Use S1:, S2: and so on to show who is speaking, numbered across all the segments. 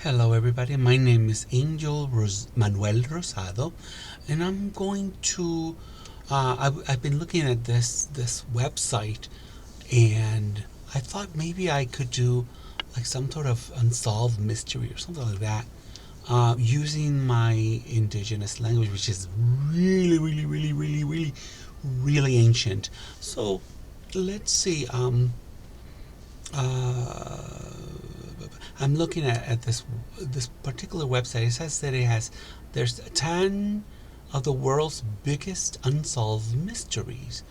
S1: Hello, everybody. My name is Manuel Rosado, and I'm going to. I've been looking at this website, and I thought maybe I could do like some sort of unsolved mystery or something like that, using my indigenous language, which is really ancient. So let's see. Uh, I'm looking at this particular website. It says that there's 10 of the world's biggest unsolved mysteries.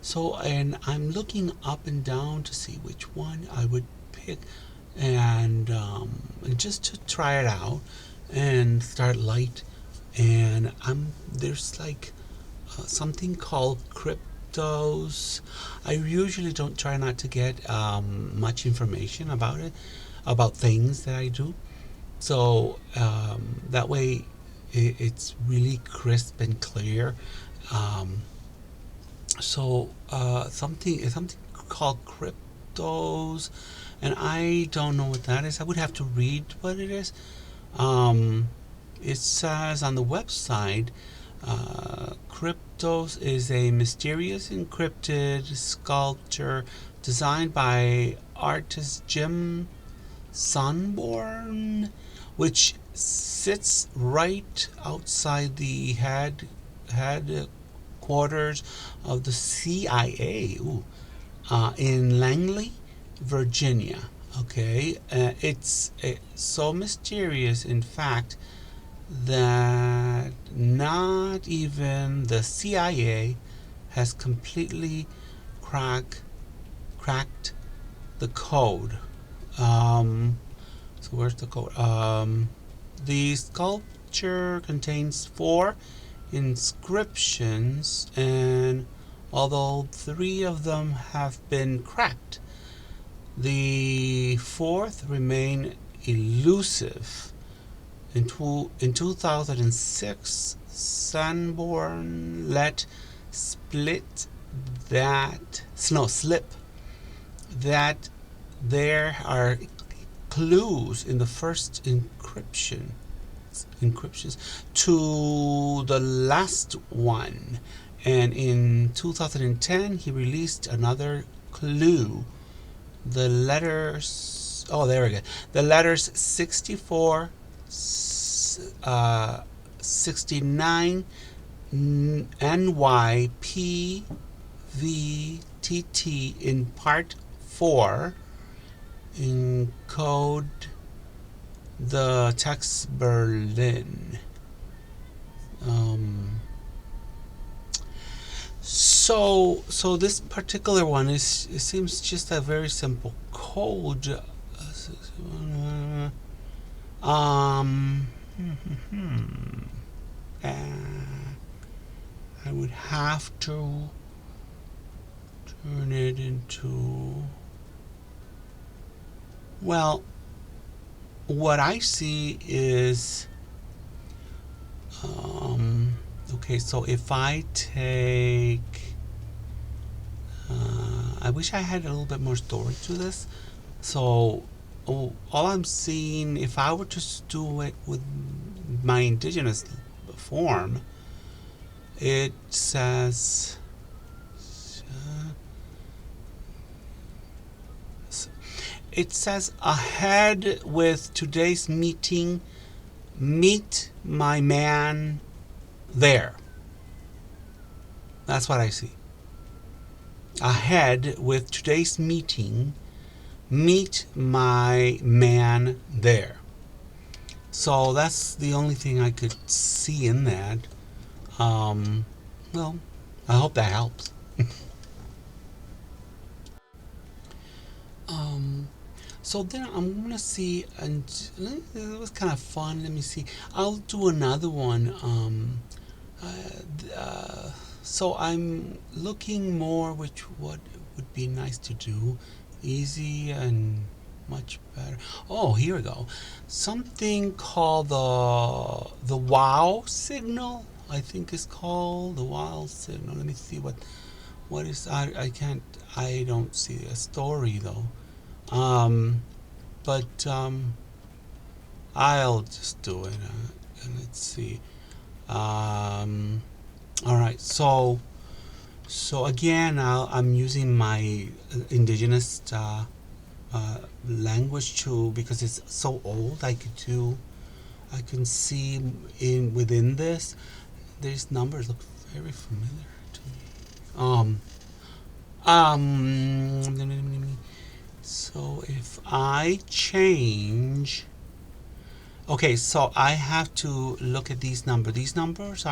S1: So, and I'm looking up and down to see which one I would pick, and just to try it out and start light. And there's like something called Kryptos. I usually don't try not to get much information about it, about things that I do. So that way it's really crisp and clear. Um, something called Kryptos, and I don't know what that is. I would have to read what it is. Um, it says on the website, Kryptos is a mysterious encrypted sculpture designed by artist Jim Sunborn, which sits right outside the headquarters of the CIA in Langley, Virginia. Okay, it's so mysterious, in fact, that not even the CIA has completely cracked the code. So where's the code? The sculpture contains 4 inscriptions, and although 3 of them have been cracked, the 4th remain elusive. In 2006, Sanborn let split that no slip that there are clues in the first encryptions to the last one, and in 2010 he released another clue. The letters, oh, there we go. The letters 64, 69, NYPVTT in part 4 encode the text Berlin. So this particular one is, it seems just a very simple code. Um, I would have to turn it into, well, what I see is, okay, so if I take, I wish I had a little bit more story to this. So, all I'm seeing, if I were to do it with my indigenous form, it says, ahead with today's meeting, meet my man there. That's what I see. Ahead with today's meeting, meet my man there. So that's the only thing I could see in that. Well, I hope that helps. um, so then I'm gonna see, and it was kind of fun. Let me see. I'll do another one. So I'm looking more what would be nice to do, easy and much better. Oh, here we go. Something called the wow signal. I think it's called the wow signal. Let me see what is. I don't see a story though. But I'll just do it. And let's see. All right. So again, I'm using my indigenous language too because it's so old. I can see within this. These numbers look very familiar to me. So if I change, okay, so I have to look at these numbers. These numbers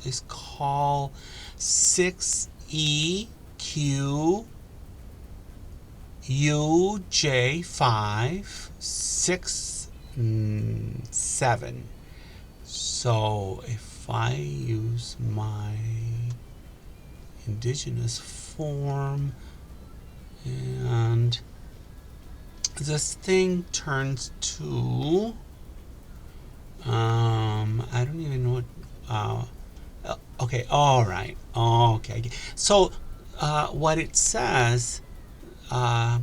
S1: is called 6EQUJ567. So if I use my indigenous form and this thing turns to I don't even know what okay, all right, okay. So what it says, the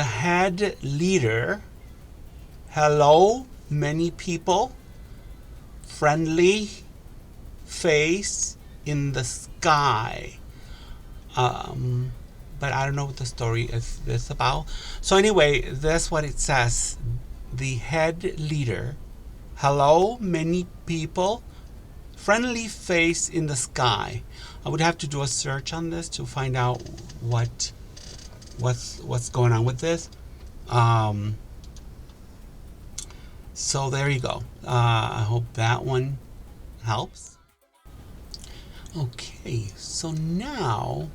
S1: head leader, hello many people, friendly face in the sky. But I don't know what the story is this about. So anyway, that's what it says. The head leader, hello many people, friendly face in the sky. I would have to do a search on this to find out what's going on with this. So there you go. I hope that one helps. Okay, so now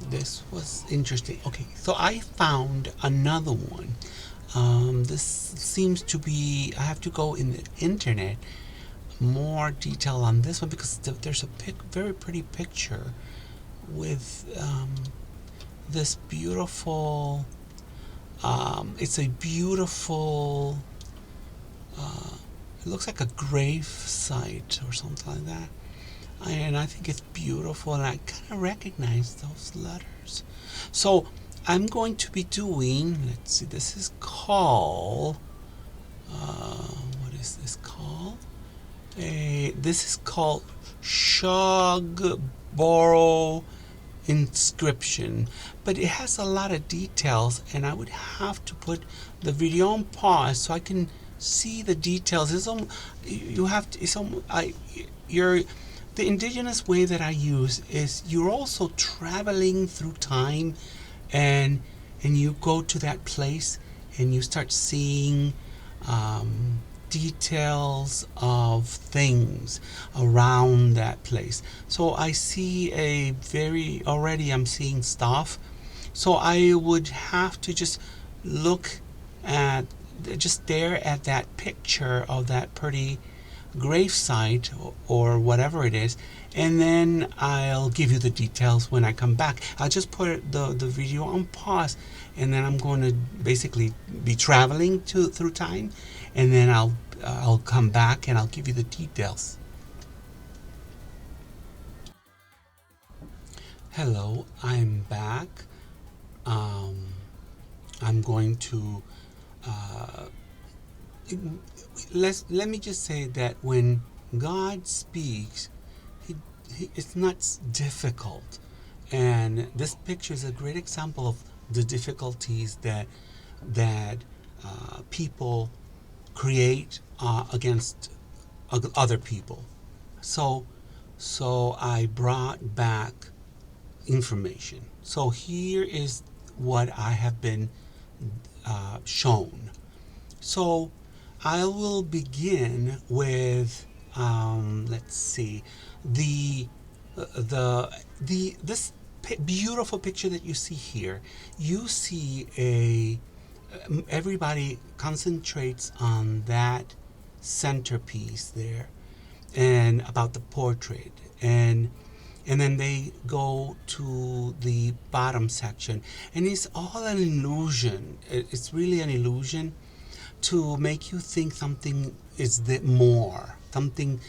S1: this was interesting. Okay, so I found another one. This seems to be, I have to go in the internet more detail on this one because there's a very pretty picture with this beautiful, it's a beautiful, it looks like a grave site or something like that. And I think it's beautiful, and I kind of recognize those letters. So I'm going to be doing, let's see, this is called, what is this called? This is called Shugborough Inscription, but it has a lot of details, and I would have to put the video on pause so I can see the details. The indigenous way that I use is you're also traveling through time, and you go to that place and you start seeing details of things around that place. So I see already I'm seeing stuff. So I would have to just stare at that picture of that pretty gravesite or whatever it is, and then I'll give you the details when I come back. I'll just put the video on pause, and then I'm going to basically be traveling through time, and then I'll come back and I'll give you the details. Hello, I'm back. I'm going to let me just say that when God speaks, it's not difficult, and this picture is a great example of the difficulties that people create against other people. So I brought back information. So here is what I have been shown. So I will begin with let's see, this beautiful picture that you see here. You see everybody concentrates on that centerpiece there and about the portrait, and then they go to the bottom section, and it's all an illusion. It's really an illusion to make you think something is something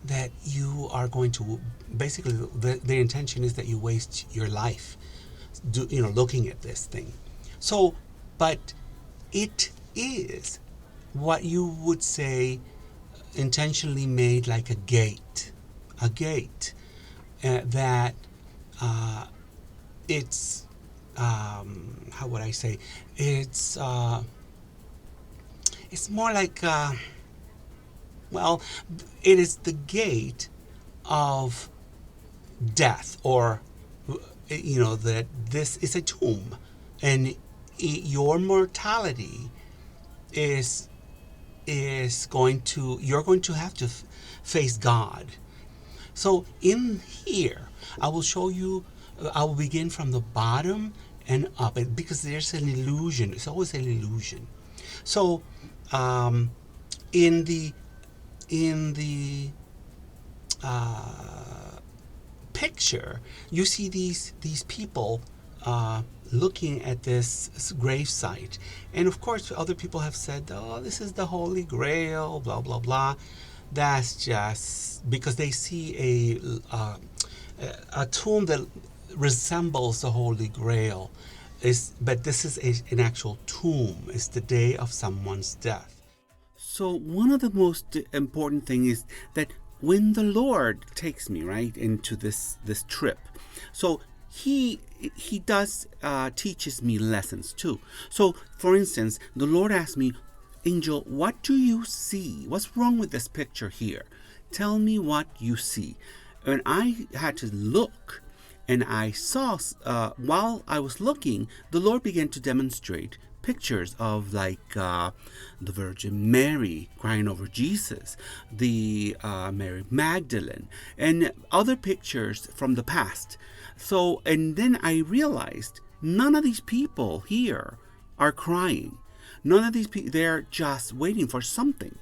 S1: that you are going to, basically the intention is that you waste your life looking at this thing. So, but it is what you would say intentionally made like a gate that it's how would I say it's more like well, it is the gate of death, or that this is a tomb, and your mortality is going to you're going to have to face God. So in here, I will show you. I will begin from the bottom and up, because there's an illusion. It's always an illusion. So in the picture, you see these people looking at this grave site, and of course, other people have said, "Oh, this is the Holy Grail," blah blah blah. That's just because they see a tomb that resembles the Holy Grail. But this is an actual tomb. It's the day of someone's death. So one of the most important thing is that when the Lord takes me right into this trip, so he does teaches me lessons too. So for instance, the Lord asked me, "Angel, what do you see? What's wrong with this picture here? Tell me what you see." And I had to look, and I saw, while I was looking, the Lord began to demonstrate pictures of like the Virgin Mary crying over Jesus, the Mary Magdalene, and other pictures from the past. So, and then I realized none of these people here are crying. None of these people, they're just waiting for something.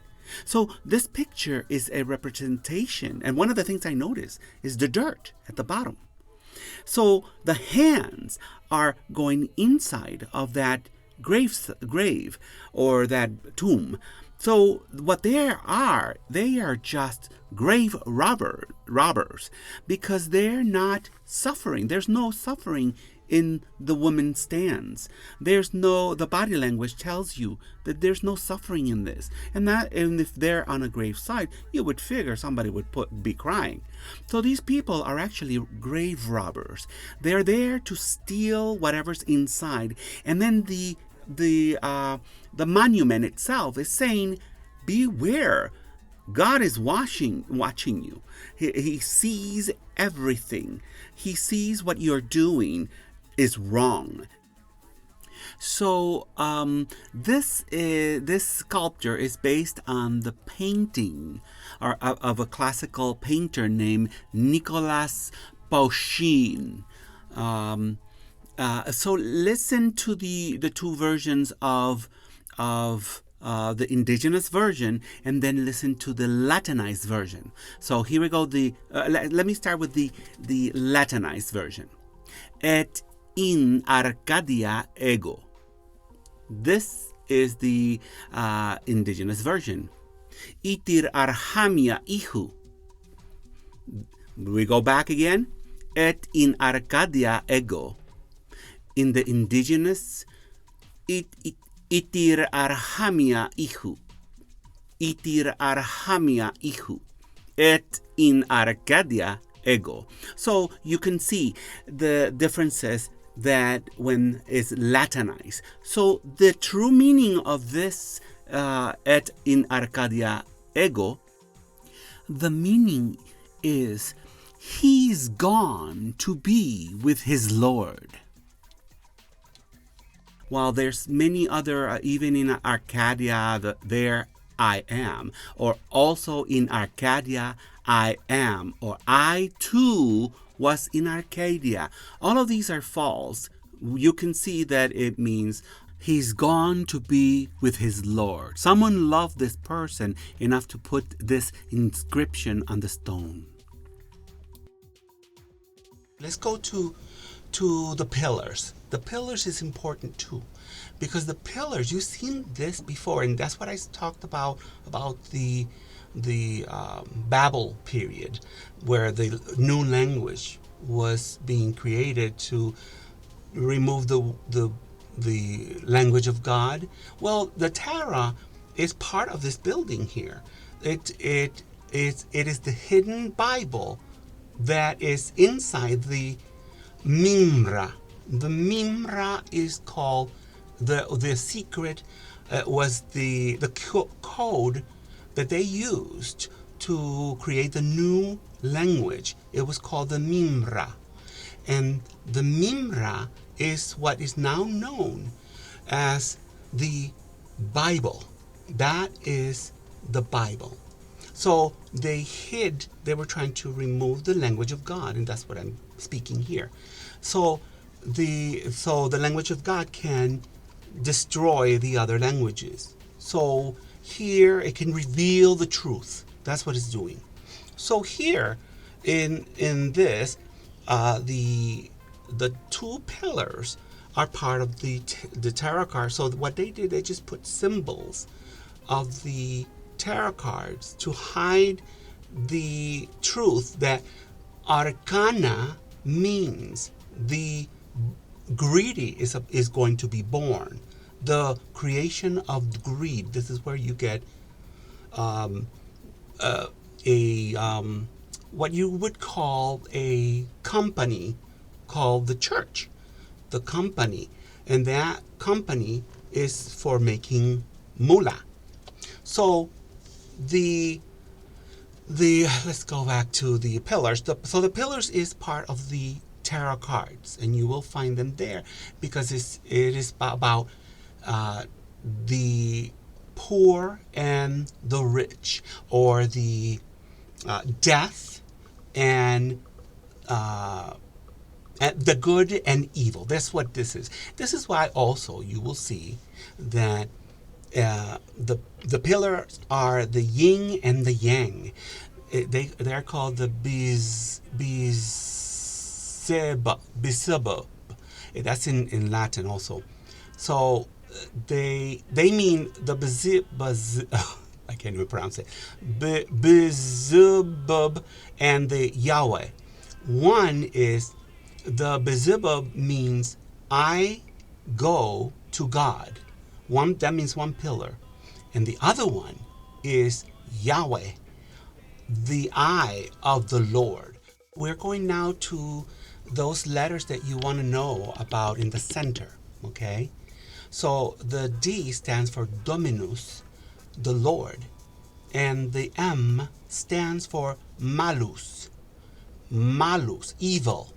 S1: So this picture is a representation. And one of the things I noticed is the dirt at the bottom. So the hands are going inside of that grave or that tomb. So what they are just grave robbers, because they're not suffering. There's no suffering in the woman's stance. The body language tells you that there's no suffering in this. And if they're on a grave site, you would figure somebody would be crying. So these people are actually grave robbers. They're there to steal whatever's inside. And then the monument itself is saying, beware. God is watching you. He sees everything. He sees what you're doing is wrong. So this sculpture is based on the painting of a classical painter named Nicolas Pauchin. So listen to the two versions of the indigenous version, and then listen to the Latinized version. So here we go. Let me start with the Latinized version. Et in Arcadia ego. This is the indigenous version. Itir arhamia ihu. We go back again. Et in Arcadia ego. In the indigenous, itir arhamia ihu. Itir arhamia ihu. Et in Arcadia ego. So you can see the differences that when it's Latinized. So the true meaning of this et in Arcadia ego, the meaning is he's gone to be with his Lord. While there's many other, even in Arcadia, there I am, or also in Arcadia I am, or I too was in Arcadia. All of these are false. You can see that it means he's gone to be with his Lord. Someone loved this person enough to put this inscription on the stone. Let's go to the pillars. The pillars is important too, because the pillars, you've seen this before, and that's what I talked about the Babel period, where the new language was being created to remove the the language of God. Well, the Torah is part of this building here. It is the hidden Bible that is inside the Mimra. The Mimra is called the secret was the code that they used to create the new language. It was called the Mimra. And the Mimra is what is now known as the Bible. That is the Bible. So they were trying to remove the language of God, and that's what I'm speaking here. So the language of God can destroy the other languages. So here it can reveal the truth. That's what it's doing. So here in this, the two pillars are part of the tarot card. So what they did, they just put symbols of the tarot cards to hide the truth that arcana means the greedy is going to be born. The creation of greed. This is where you get a what you would call a company called the church. The company, and that company is for making moolah. So the let's go back to the pillars. So the pillars is part of the tarot cards, and you will find them there because it is about the poor and the rich, or the death and the good and evil. That's what this is. This is why also you will see that the pillars are the yin and the yang. They're called the bisebub. That's in Latin also. So they mean the I can't even pronounce it. Beelzebub and the Yahweh. One is the Beelzebub means I go to God. One that means one pillar, and the other one is Yahweh, the eye of the Lord. We're going now to those letters that you want to know about in the center. Okay, so the D stands for Dominus, the Lord, and the M stands for Malus. Malus, evil.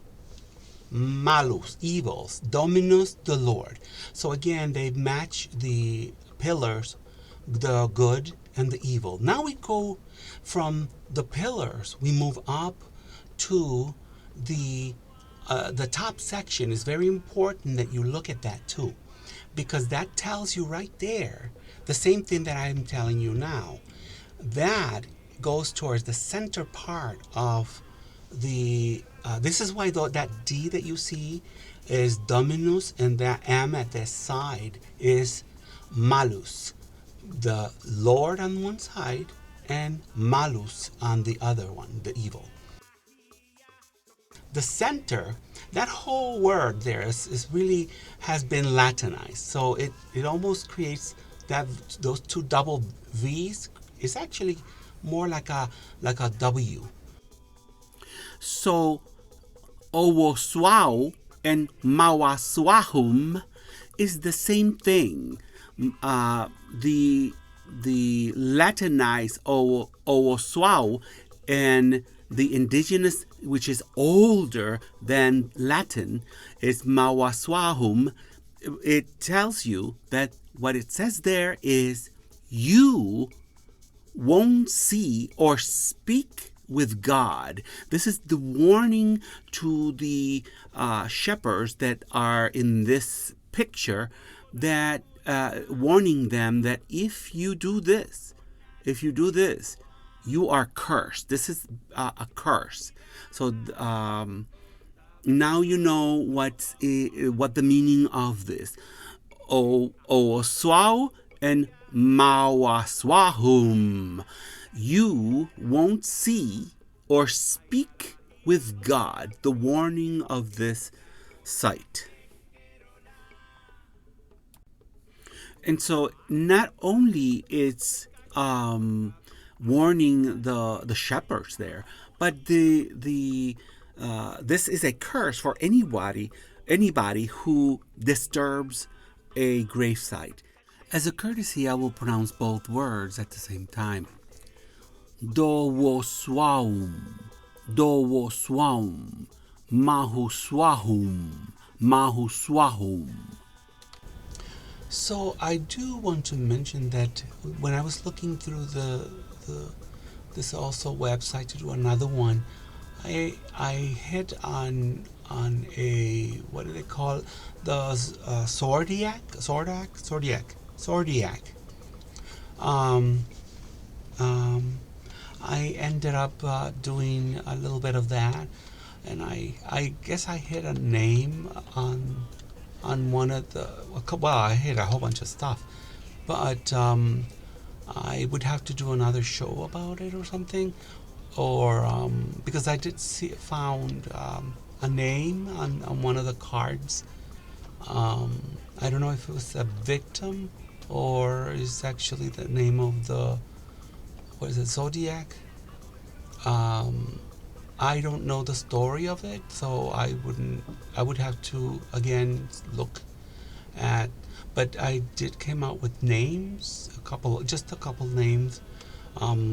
S1: Malus, evils. Dominus, the Lord. So again, they match the pillars, the good and the evil. Now we go from the pillars, we move up to the top section. Is very important that you look at that too, because that tells you right there the same thing that I'm telling you now. That goes towards the center part of the this is why that D that you see is Dominus, and that M at the side is Malus, the Lord on one side, and Malus on the other one, the evil. The center, that whole word there is really has been Latinized, so it almost creates that those two double V's. It's actually more like a W. So Owoswau and Mawaswahum is the same thing. The Latinized Owoswau and the indigenous, which is older than Latin, is Mawaswahum. It tells you that what it says there is you won't see or speak with God. This is the warning to the shepherds that are in this picture, that warning them that if you do this, you are cursed. This is a curse. So now you know what the meaning of this. Oswau and Mawaswahum. You won't see or speak with God. The warning of this site. And so not only it's warning the shepherds there, but this is a curse for anybody who disturbs a gravesite. As a courtesy, I will pronounce both words at the same time. Dowoswaum, Dowoswaum, Mahuswahum, Mahuswahum. So I do want to mention that when I was looking through the this also website to do another one, I hit on a, what do they call it? The Zodiac. Um, um, I ended up doing a little bit of that, and I guess I hit a name on one of the, well, I hit a whole bunch of stuff, but I would have to do another show about it or something, or because I did found a name on one of the cards. I don't know if it was a victim or is actually the name of the, what is it, Zodiac. I don't know the story of it, so I would have to again look at, but I did came out with names, just a couple names.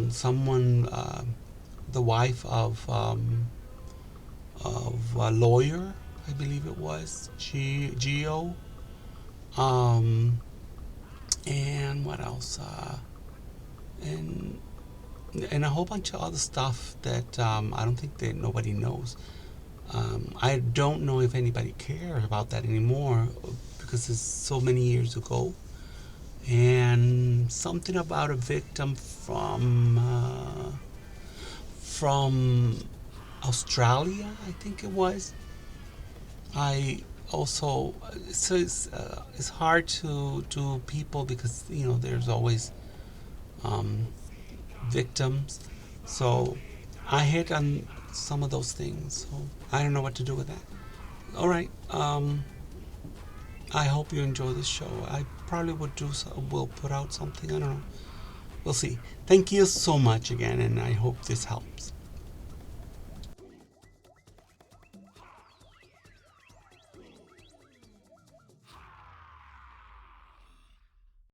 S1: Someone, the wife of a lawyer, I believe it was Geo. And what else? And a whole bunch of other stuff that I don't think that nobody knows. I don't know if anybody cares about that anymore because it's so many years ago. And something about a victim from Australia, I think it was. I also, so it's hard to do people because there's always victims. So I hit on some of those things. So I don't know what to do with that. All right. I hope you enjoy this show. I probably will put out something. I don't know. We'll see. Thank you so much again, and I hope this helps.